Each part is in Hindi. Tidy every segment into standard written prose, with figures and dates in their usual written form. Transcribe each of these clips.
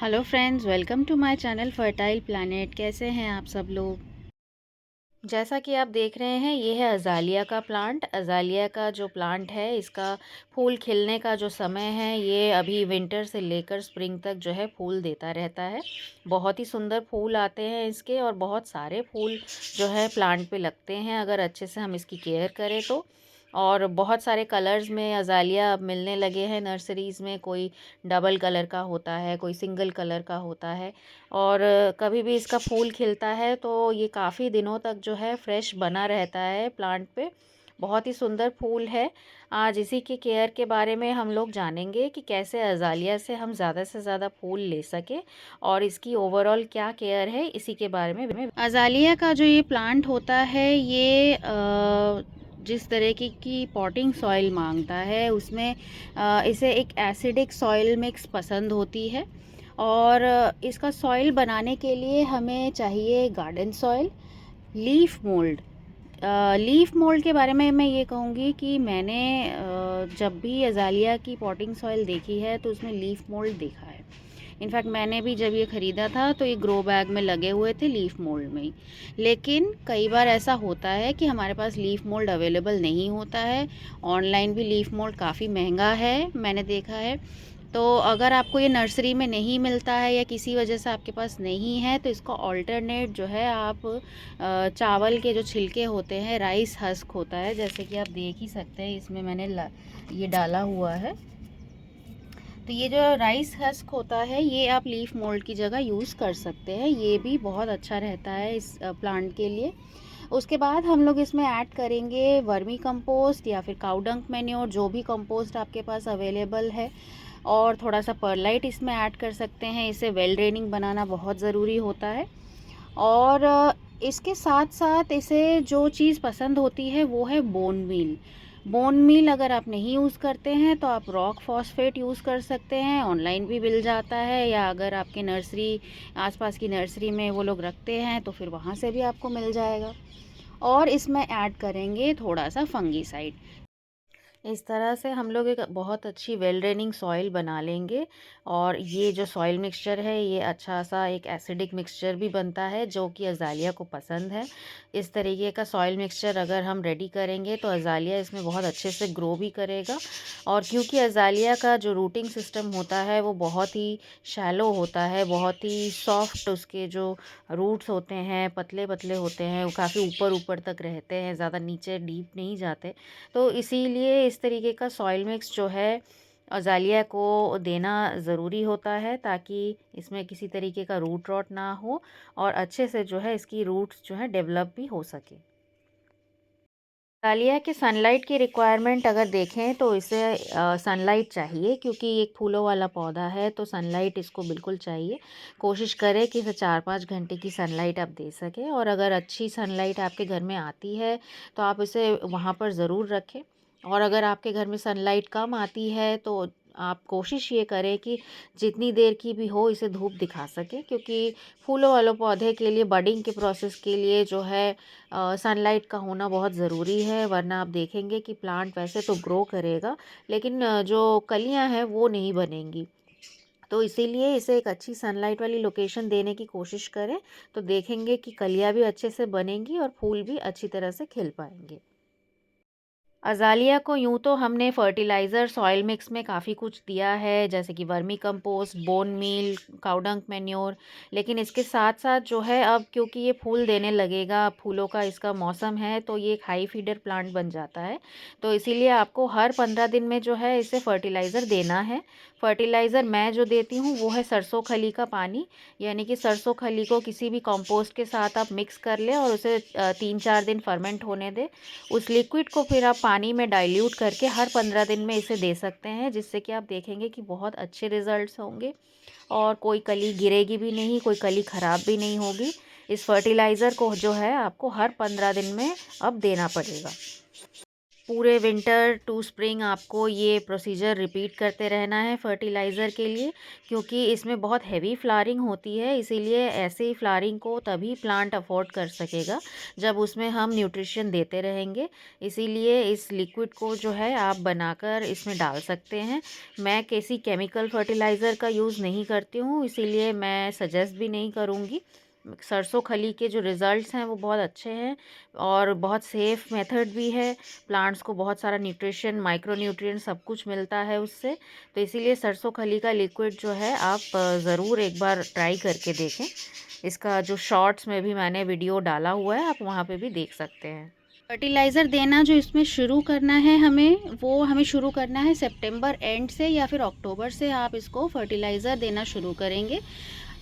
Hello friends, welcome to my channel fertile planet. कैसे हैं आप सब लोग। जैसा कि आप देख रहे हैं, ये है अज़ालिया का प्लांट। अज़ालिया का जो प्लांट है, इसका फूल खिलने का जो समय है, ये अभी विंटर से लेकर स्प्रिंग तक जो है फूल देता रहता है। बहुत ही सुंदर फूल आते हैं इसके, और बहुत सारे फूल जो है प्लांट पे लगते हैं अगर अच्छे से हम इसकी केयर करें तो। और बहुत सारे कलर्स में अज़ालिया अब मिलने लगे हैं नर्सरीज़ में। कोई डबल कलर का होता है, कोई सिंगल कलर का होता है। और कभी भी इसका फूल खिलता है तो ये काफ़ी दिनों तक जो है फ्रेश बना रहता है प्लांट पे। बहुत ही सुंदर फूल है। आज इसी के केयर के बारे में हम लोग जानेंगे कि कैसे अज़ालिया से हम ज़्यादा से ज़्यादा फूल ले सके, और इसकी ओवरऑल क्या केयर है इसी के बारे में। अज़ालिया का जो ये प्लांट होता है, ये जिस तरह की पॉटिंग सॉइल मांगता है, उसमें इसे एक एसिडिक सॉइल मिक्स पसंद होती है। और इसका सॉइल बनाने के लिए हमें चाहिए garden soil, leaf mould. Leaf mould के बारे में मैं ये कहूँगी कि मैंने जब भी अज़ालिया की पॉटिंग सॉइल देखी है तो उसमें लीफ मोल्ड देखा है। इनफैक्ट मैंने भी जब ये ख़रीदा था तो ये ग्रो बैग में लगे हुए थे लीफ मोल्ड में ही। लेकिन कई बार ऐसा होता है कि हमारे पास लीफ मोल्ड अवेलेबल नहीं होता है। ऑनलाइन भी लीफ मोल्ड काफ़ी महंगा है, मैंने देखा है। तो अगर आपको ये नर्सरी में नहीं मिलता है या किसी वजह से आपके पास नहीं है, तो इसका ऑल्टरनेट जो है आप चावल के जो छिलके होते हैं, राइस हस्क होता है, जैसे कि आप देख ही सकते हैं इसमें मैंने ये डाला हुआ है। तो ये जो राइस हस्क होता है, ये आप लीफ मोल्ड की जगह यूज़ कर सकते हैं। ये भी बहुत अच्छा रहता है इस प्लांट के लिए। उसके बाद हम लोग इसमें ऐड करेंगे वर्मी कंपोस्ट या फिर काउडंक मैन्योर, जो भी कंपोस्ट आपके पास अवेलेबल है। और थोड़ा सा परलाइट इसमें ऐड कर सकते हैं। इसे वेल ड्रेनिंग बनाना बहुत ज़रूरी होता है। और इसके साथ साथ इसे जो चीज़ पसंद होती है वो है बोन मील। बोन मील अगर आप नहीं यूज़ करते हैं तो आप रॉक फॉस्फेट यूज़ कर सकते हैं, ऑनलाइन भी मिल जाता है। या अगर आपके नर्सरी, आसपास की नर्सरी में वो लोग रखते हैं तो फिर वहाँ से भी आपको मिल जाएगा। और इसमें ऐड करेंगे थोड़ा सा फंगीसाइड। इस तरह से हम लोग एक बहुत अच्छी वेल ड्रेनिंग सॉइल बना लेंगे। और ये जो सॉइल मिक्सचर है, ये अच्छा सा एक एसिडिक मिक्सचर भी बनता है जो कि अज़ालिया को पसंद है। इस तरीके का सॉइल मिक्सचर अगर हम रेडी करेंगे तो अज़ालिया इसमें बहुत अच्छे से ग्रो भी करेगा। और क्योंकि अज़ालिया का जो रूटिंग सिस्टम होता है वो बहुत ही शैलो होता है, बहुत ही सॉफ्ट, उसके जो रूट्स होते हैं पतले पतले होते हैं, वो काफ़ी ऊपर ऊपर तक रहते हैं, ज़्यादा नीचे डीप नहीं जाते। तो इसीलिए इस तरीके का सॉइल मिक्स जो है अज़ालिया को देना ज़रूरी होता है, ताकि इसमें किसी तरीके का रूट रॉट ना हो और अच्छे से जो है इसकी रूट्स जो है डेवलप भी हो सके। डालिया के सनलाइट की रिक्वायरमेंट अगर देखें तो इसे सनलाइट चाहिए, क्योंकि एक फूलों वाला पौधा है तो सनलाइट इसको बिल्कुल चाहिए। कोशिश करें कि इसे 4-5 घंटे की सनलाइट आप दे सकें। और अगर अच्छी सनलाइट आपके घर में आती है तो आप इसे वहाँ पर ज़रूर रखें। और अगर आपके घर में सनलाइट कम आती है तो आप कोशिश ये करें कि जितनी देर की भी हो इसे धूप दिखा सकें, क्योंकि फूलों वाले पौधे के लिए, बडिंग के प्रोसेस के लिए जो है सनलाइट का होना बहुत ज़रूरी है। वरना आप देखेंगे कि प्लांट वैसे तो ग्रो करेगा, लेकिन जो कलियां हैं वो नहीं बनेंगी। तो इसीलिए इसे एक अच्छी सनलाइट वाली लोकेशन देने की कोशिश करें, तो देखेंगे कि कलियां भी अच्छे से बनेंगी और फूल भी अच्छी तरह से खिल पाएंगे। अज़ालिया को यूँ तो हमने फर्टिलाइज़र सॉइल मिक्स में काफ़ी कुछ दिया है, जैसे कि vermicompost, bone meal, cow dung manure. लेकिन इसके साथ साथ जो है, अब क्योंकि ये फूल देने लगेगा, फूलों का इसका मौसम है, तो ये एक हाई फीडर प्लांट बन जाता है। तो इसीलिए आपको हर 15 दिन में जो है इसे फर्टिलाइज़र देना है। फर्टिलाइज़र मैं जो देती हूँ वो है सरसों खली का पानी। यानी कि सरसों खली को किसी भी कंपोस्ट के साथ आप मिक्स कर लें और उसे 3-4 दिन फर्मेंट होने दें। उस लिक्विड को फिर आप पानी में डाइल्यूट करके हर 15 दिन में इसे दे सकते हैं, जिससे कि आप देखेंगे कि बहुत अच्छे रिजल्ट्स होंगे। और कोई कली गिरेगी भी नहीं, कोई कली ख़राब भी नहीं होगी। इस फर्टिलाइज़र को जो है आपको हर 15 दिन में अब देना पड़ेगा। पूरे विंटर टू स्प्रिंग आपको ये प्रोसीजर रिपीट करते रहना है फर्टिलाइज़र के लिए, क्योंकि इसमें बहुत हैवी फ्लावरिंग होती है। इसीलिए ऐसे फ्लावरिंग को तभी प्लांट अफोर्ड कर सकेगा जब उसमें हम न्यूट्रिशन देते रहेंगे। इसीलिए इस लिक्विड को जो है आप बनाकर इसमें डाल सकते हैं। मैं किसी केमिकल फर्टिलाइज़र का यूज़ नहीं करती हूँ, इसीलिए मैं सजेस्ट भी नहीं करूँगी। सरसों खली के जो रिज़ल्ट्स हैं वो बहुत अच्छे हैं और बहुत सेफ़ मेथड भी है। प्लांट्स को बहुत सारा न्यूट्रिशन, माइक्रो न्यूट्रिएंट सब कुछ मिलता है उससे। तो इसीलिए सरसों खली का लिक्विड जो है आप ज़रूर एक बार ट्राई करके देखें। इसका जो शॉर्ट्स में भी मैंने वीडियो डाला हुआ है, आप वहाँ पे भी देख सकते हैं। फर्टिलाइज़र देना जो इसमें शुरू करना है वो हमें शुरू करना है सितंबर एंड से या फिर अक्टूबर से आप इसको फर्टिलाइज़र देना शुरू करेंगे।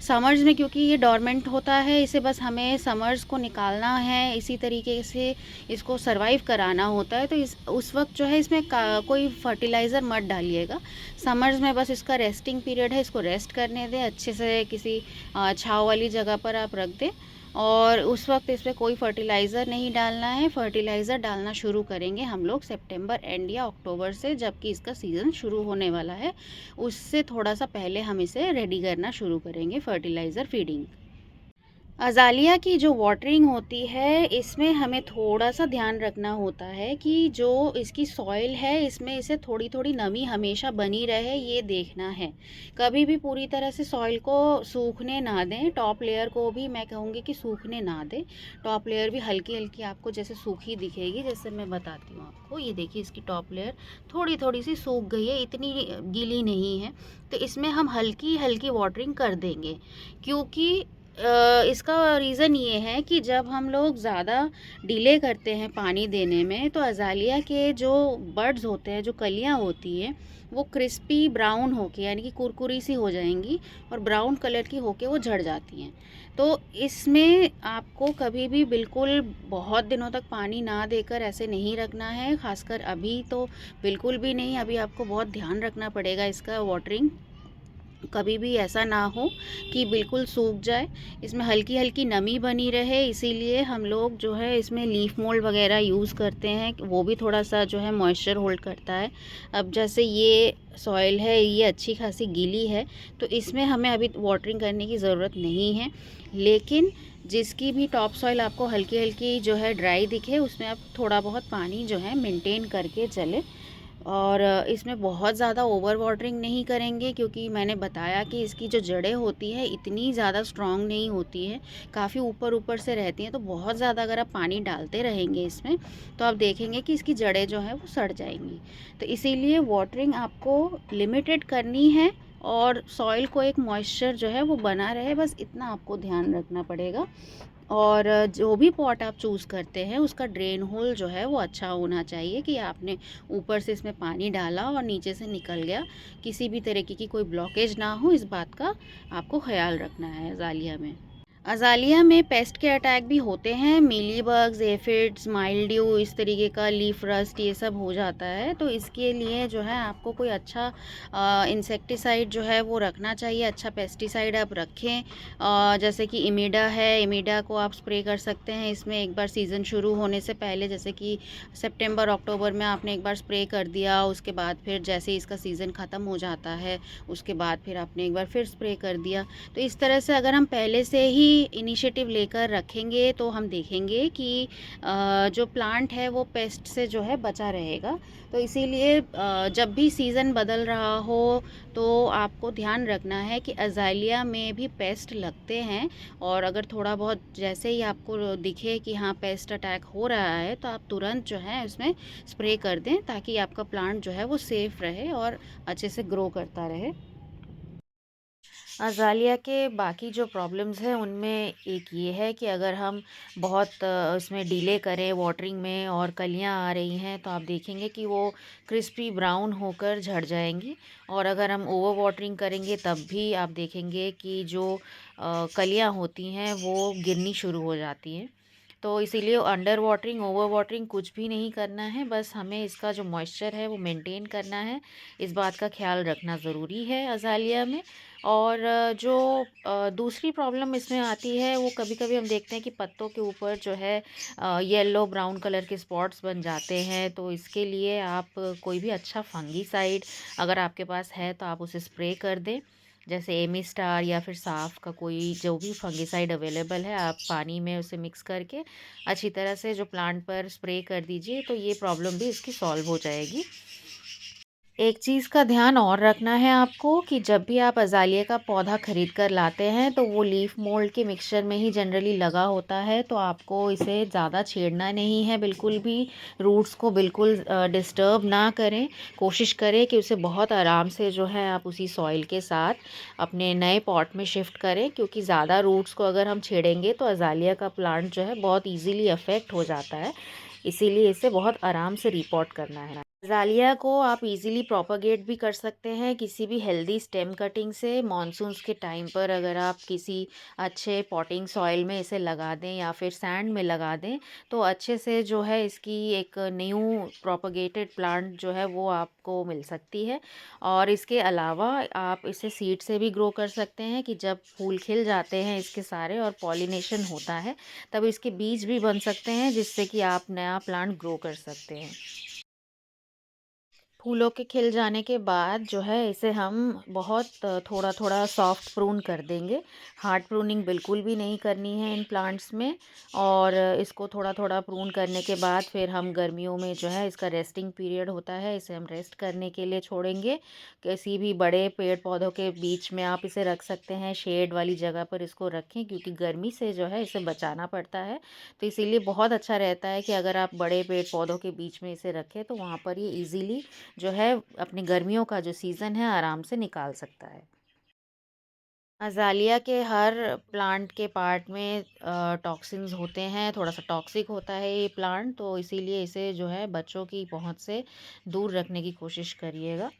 समर्स में क्योंकि ये डोरमेंट होता है, इसे बस हमें समर्स को निकालना है, इसी तरीके से इसको सर्वाइव कराना होता है। तो उस वक्त जो है इसमें कोई फर्टिलाइज़र मत डालिएगा। समर्स में बस इसका रेस्टिंग पीरियड है, इसको रेस्ट करने दें, अच्छे से किसी छाँव वाली जगह पर आप रख दें और उस वक्त इसमें कोई फर्टिलाइज़र नहीं डालना है। फर्टिलाइज़र डालना शुरू करेंगे हम लोग सितंबर एंड या अक्टूबर से, जबकि इसका सीज़न शुरू होने वाला है। उससे थोड़ा सा पहले हम इसे रेडी करना शुरू करेंगे फर्टिलाइज़र फीडिंग। अज़ालिया की जो वाटरिंग होती है, इसमें हमें थोड़ा-सा ध्यान रखना होता है कि जो इसकी सॉइल है, इसमें इसे थोड़ी-थोड़ी नमी हमेशा बनी रहे, ये देखना है। कभी भी पूरी तरह से सॉइल को सूखने ना दें, टॉप लेयर को भी मैं कहूँगी कि सूखने ना दें। टॉप लेयर भी हल्की-हल्की आपको जैसे सूखी दिखेगी, जैसे मैं बताती हूँ आपको। ये देखिए इसकी टॉप लेयर थोड़ी-थोड़ी सी सूख गई है, इतनी गीली नहीं है। तो इसमें हम हल्की-हल्की वाटरिंग कर देंगे, क्योंकि इसका रीज़न ये है कि जब हम लोग ज़्यादा डिले करते हैं पानी देने में, तो अज़ालिया के जो बड्स होते हैं, जो कलियाँ होती हैं, वो क्रिस्पी ब्राउन होके यानी कि कुरकुरी सी हो जाएंगी और ब्राउन कलर की होके वो झड़ जाती हैं। तो इसमें आपको कभी भी बिल्कुल बहुत दिनों तक पानी ना देकर ऐसे नहीं रखना है, ख़ासकर अभी तो बिल्कुल भी नहीं। अभी आपको बहुत ध्यान रखना पड़ेगा इसका वाटरिंग, कभी भी ऐसा ना हो कि बिल्कुल सूख जाए। इसमें हल्की हल्की नमी बनी रहे, इसीलिए हम लोग जो है इसमें लीफ मोल्ड वगैरह यूज़ करते हैं, वो भी थोड़ा सा जो है मॉइस्चर होल्ड करता है। अब जैसे ये सॉइल है, ये अच्छी खासी गीली है, तो इसमें हमें अभी वाटरिंग करने की ज़रूरत नहीं है। लेकिन जिसकी भी टॉप सॉइल आपको हल्की हल्की जो है ड्राई दिखे, उसमें आप थोड़ा बहुत पानी जो है मेंटेन करके चले। और इसमें बहुत ज़्यादा ओवर वाटरिंग नहीं करेंगे, क्योंकि मैंने बताया कि इसकी जो जड़ें होती हैं इतनी ज़्यादा स्ट्रॉन्ग नहीं होती हैं, काफ़ी ऊपर ऊपर से रहती हैं। तो बहुत ज़्यादा अगर आप पानी डालते रहेंगे इसमें, तो आप देखेंगे कि इसकी जड़ें जो हैं वो सड़ जाएंगी। तो इसीलिए वाटरिंग आपको लिमिटेड करनी है और सॉइल को एक मॉइस्चर जो है वो बना रहे, बस इतना आपको ध्यान रखना पड़ेगा। और जो भी पॉट आप चूज़ करते हैं, उसका ड्रेन होल जो है वो अच्छा होना चाहिए, कि आपने ऊपर से इसमें पानी डाला और नीचे से निकल गया, किसी भी तरीके की कोई ब्लॉकेज ना हो, इस बात का आपको ख्याल रखना है अज़ालिया में। अज़ालिया में पेस्ट के अटैक भी होते हैं, मीलीबग्स, एफिड्स, माइल्ड्यू, इस तरीके का लीफ रस्ट, ये सब हो जाता है। तो इसके लिए जो है आपको कोई अच्छा इंसेक्टिसाइड जो है वो रखना चाहिए, अच्छा पेस्टिसाइड आप रखें। जैसे कि इमिडा है, इमिडा को आप स्प्रे कर सकते हैं इसमें एक बार सीज़न शुरू होने से पहले, जैसे कि सितंबर अक्टूबर में आपने एक बार स्प्रे कर दिया, उसके बाद फिर जैसे ही इसका सीज़न ख़त्म हो जाता है, उसके बाद फिर आपने एक बार फिर स्प्रे कर दिया। तो इस तरह से अगर हम पहले से ही इनिशिएटिव लेकर रखेंगे, तो हम देखेंगे कि जो प्लांट है वो पेस्ट से जो है बचा रहेगा। तो इसीलिए जब भी सीज़न बदल रहा हो, तो आपको ध्यान रखना है कि अज़ालिया में भी पेस्ट लगते हैं, और अगर थोड़ा बहुत जैसे ही आपको दिखे कि हाँ पेस्ट अटैक हो रहा है, तो आप तुरंत जो है उसमें स्प्रे कर दें, ताकि आपका प्लांट जो है वो सेफ़ रहे और अच्छे से ग्रो करता रहे। अज़ालिया के बाकी जो प्रॉब्लम्स हैं उनमें एक ये है कि अगर हम बहुत इसमें डिले करें वाटरिंग में और कलियां आ रही हैं, तो आप देखेंगे कि वो क्रिस्पी ब्राउन होकर झड़ जाएंगी। और अगर हम ओवर वाटरिंग करेंगे तब भी आप देखेंगे कि जो कलियां होती हैं वो गिरनी शुरू हो जाती हैं। तो इसीलिए अंडर वाटरिंग, ओवर वाटरिंग कुछ भी नहीं करना है। बस हमें इसका जो मॉइस्चर है वो मेंटेन करना है, इस बात का ख्याल रखना ज़रूरी है अज़ालिया में। और जो दूसरी प्रॉब्लम इसमें आती है वो कभी-कभी हम देखते हैं कि पत्तों के ऊपर जो है येलो ब्राउन कलर के स्पॉट्स बन जाते हैं। तो इसके लिए आप कोई भी अच्छा फंगीसाइड अगर आपके पास है तो आप उसे स्प्रे कर दें। जैसे एमी स्टार या फिर साफ का कोई जो भी फंगीसाइड अवेलेबल है, आप पानी में उसे मिक्स करके अच्छी तरह से जो प्लांट पर स्प्रे कर दीजिए, तो ये प्रॉब्लम भी इसकी सॉल्व हो जाएगी। एक चीज़ का ध्यान और रखना है आपको कि जब भी आप अज़ालिया का पौधा ख़रीद कर लाते हैं तो वो लीफ मोल्ड के मिक्सचर में ही जनरली लगा होता है, तो आपको इसे ज़्यादा छेड़ना नहीं है बिल्कुल भी। रूट्स को बिल्कुल डिस्टर्ब ना करें। कोशिश करें कि उसे बहुत आराम से जो है आप उसी सॉइल के साथ अपने नए पॉट में शिफ्ट करें, क्योंकि ज़्यादा रूट्स को अगर हम छेड़ेंगे तो अज़ालिया का प्लांट जो है बहुत ईज़िली अफेक्ट हो जाता है। इसीलिए इसे बहुत आराम से रिपोर्ट करना है। ज़ालिया को आप इजीली प्रोपागेट भी कर सकते हैं किसी भी हेल्दी स्टेम कटिंग से। मॉनसून्स के टाइम पर अगर आप किसी अच्छे पॉटिंग सॉइल में इसे लगा दें या फिर सैंड में लगा दें, तो अच्छे से जो है इसकी एक न्यू प्रोपागेटेड प्लांट जो है वो आपको मिल सकती है। और इसके अलावा आप इसे सीड से भी ग्रो कर सकते हैं कि जब फूल खिल जाते हैं इसके सारे और पॉलिनेशन होता है, तब इसके बीज भी बन सकते हैं, जिससे कि आप नया प्लांट ग्रो कर सकते हैं। फूलों के खिल जाने के बाद जो है इसे हम बहुत थोड़ा थोड़ा सॉफ्ट प्रून कर देंगे। हार्ड प्रूनिंग बिल्कुल भी नहीं करनी है इन प्लांट्स में। और इसको थोड़ा थोड़ा प्रून करने के बाद फिर हम गर्मियों में जो है इसका रेस्टिंग पीरियड होता है, इसे हम रेस्ट करने के लिए छोड़ेंगे। किसी भी बड़े पेड़ पौधों के बीच में आप इसे रख सकते हैं, शेड वाली जगह पर इसको रखें, क्योंकि गर्मी से जो है इसे बचाना पड़ता है। तो इसीलिए बहुत अच्छा रहता है कि अगर आप बड़े पेड़ पौधों के बीच में इसे रखें तो वहाँ पर ये ईज़िली जो है अपनी गर्मियों का जो सीज़न है आराम से निकाल सकता है। अज़ालिया के हर प्लांट के पार्ट में टॉक्सिन्स होते हैं, थोड़ा-सा टॉक्सिक होता है ये प्लांट, तो इसीलिए इसे जो है बच्चों की पहुँच से दूर रखने की कोशिश करिएगा।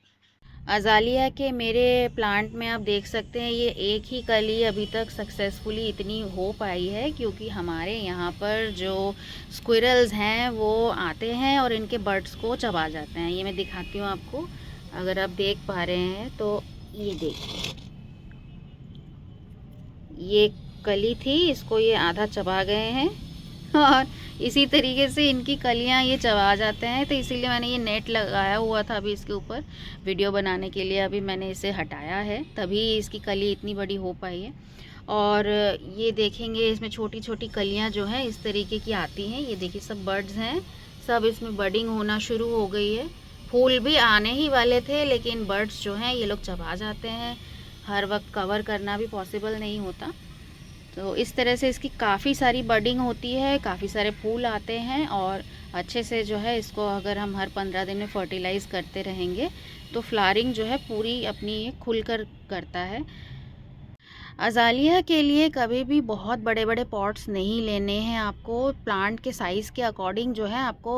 अज़ालिया के मेरे प्लांट में आप देख सकते हैं ये एक ही कली अभी तक सक्सेसफुली इतनी हो पाई है, क्योंकि हमारे यहाँ पर जो स्क्विरल्स हैं वो आते हैं और इनके बड्स को चबा जाते हैं। ये मैं दिखाती हूँ आपको, अगर आप देख पा रहे हैं तो ये देखिए, ये कली थी, इसको ये आधा चबा गए हैं। और इसी तरीके से इनकी कलियां ये चबा जाते हैं, तो इसीलिए मैंने ये नेट लगाया हुआ था अभी इसके ऊपर वीडियो बनाने के लिए। अभी मैंने इसे हटाया है, तभी इसकी कली इतनी बड़ी हो पाई है। और ये देखेंगे इसमें छोटी छोटी कलियां जो हैं इस तरीके की आती हैं। ये देखिए सब बर्ड्स हैं, सब इसमें बडिंग होना शुरू हो गई है। फूल भी आने ही वाले थे, लेकिन बर्ड्स जो हैं ये लोग चबा जाते हैं। हर वक्त कवर करना भी पॉसिबल नहीं होता। तो इस तरह से इसकी काफ़ी सारी बडिंग होती है, काफ़ी सारे फूल आते हैं। और अच्छे से जो है इसको अगर हम हर 15 दिन में फर्टिलाइज़ करते रहेंगे तो फ्लावरिंग जो है पूरी अपनी खुलकर करता है। अज़ालिया के लिए कभी भी बहुत बड़े बड़े पॉट्स नहीं लेने हैं आपको। प्लांट के साइज़ के अकॉर्डिंग जो है आपको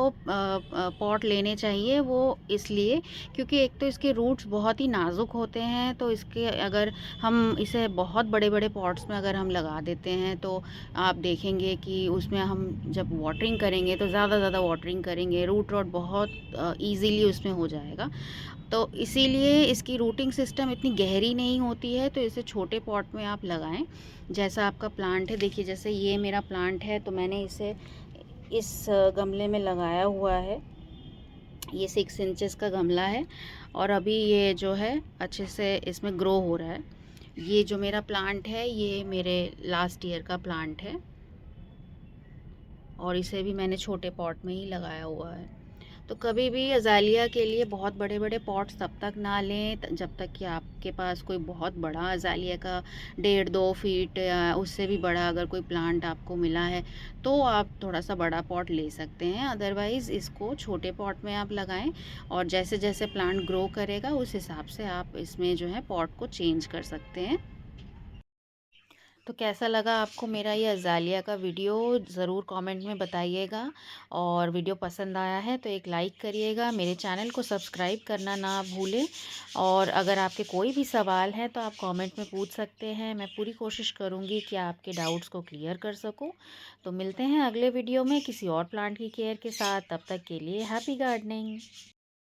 पॉट लेने चाहिए। वो इसलिए क्योंकि एक तो इसके रूट्स बहुत ही नाजुक होते हैं, तो इसके अगर हम इसे बहुत बड़े बड़े पॉट्स में अगर हम लगा देते हैं तो आप देखेंगे कि उसमें हम जब वाटरिंग करेंगे तो ज़्यादा वाटरिंग करेंगे, रूट रॉट बहुत ईज़िली उसमें हो जाएगा। तो इसीलिए इसकी रूटिंग सिस्टम इतनी गहरी नहीं होती है, तो इसे छोटे पॉट में आप लगाएं। जैसा आपका प्लांट है, देखिए जैसे ये मेरा प्लांट है तो मैंने इसे इस गमले में लगाया हुआ है। ये 6 इंचेस का गमला है और अभी ये जो है अच्छे से इसमें ग्रो हो रहा है। ये जो मेरा प्लांट है ये मेरे लास्ट ईयर का प्लांट है और इसे भी मैंने छोटे पॉट में ही लगाया हुआ है। तो कभी भी अज़ालिया के लिए बहुत बड़े बड़े पॉट्स तब तक ना लें जब तक कि आपके पास कोई बहुत बड़ा अज़ालिया का 1.5-2 फीट या उससे भी बड़ा अगर कोई प्लांट आपको मिला है तो आप थोड़ा सा बड़ा पॉट ले सकते हैं। अदरवाइज़ इसको छोटे पॉट में आप लगाएं और जैसे जैसे प्लांट ग्रो करेगा उस हिसाब से आप इसमें जो है पॉट को चेंज कर सकते हैं। तो कैसा लगा आपको मेरा ये अज़ालिया का वीडियो, ज़रूर कमेंट में बताइएगा। और वीडियो पसंद आया है तो एक लाइक करिएगा, मेरे चैनल को सब्सक्राइब करना ना भूलें। और अगर आपके कोई भी सवाल हैं तो आप कमेंट में पूछ सकते हैं, मैं पूरी कोशिश करूँगी कि आपके डाउट्स को क्लियर कर सकूँ। तो मिलते हैं अगले वीडियो में किसी और प्लांट की केयर के साथ, तब तक के लिए हैप्पी गार्डनिंग।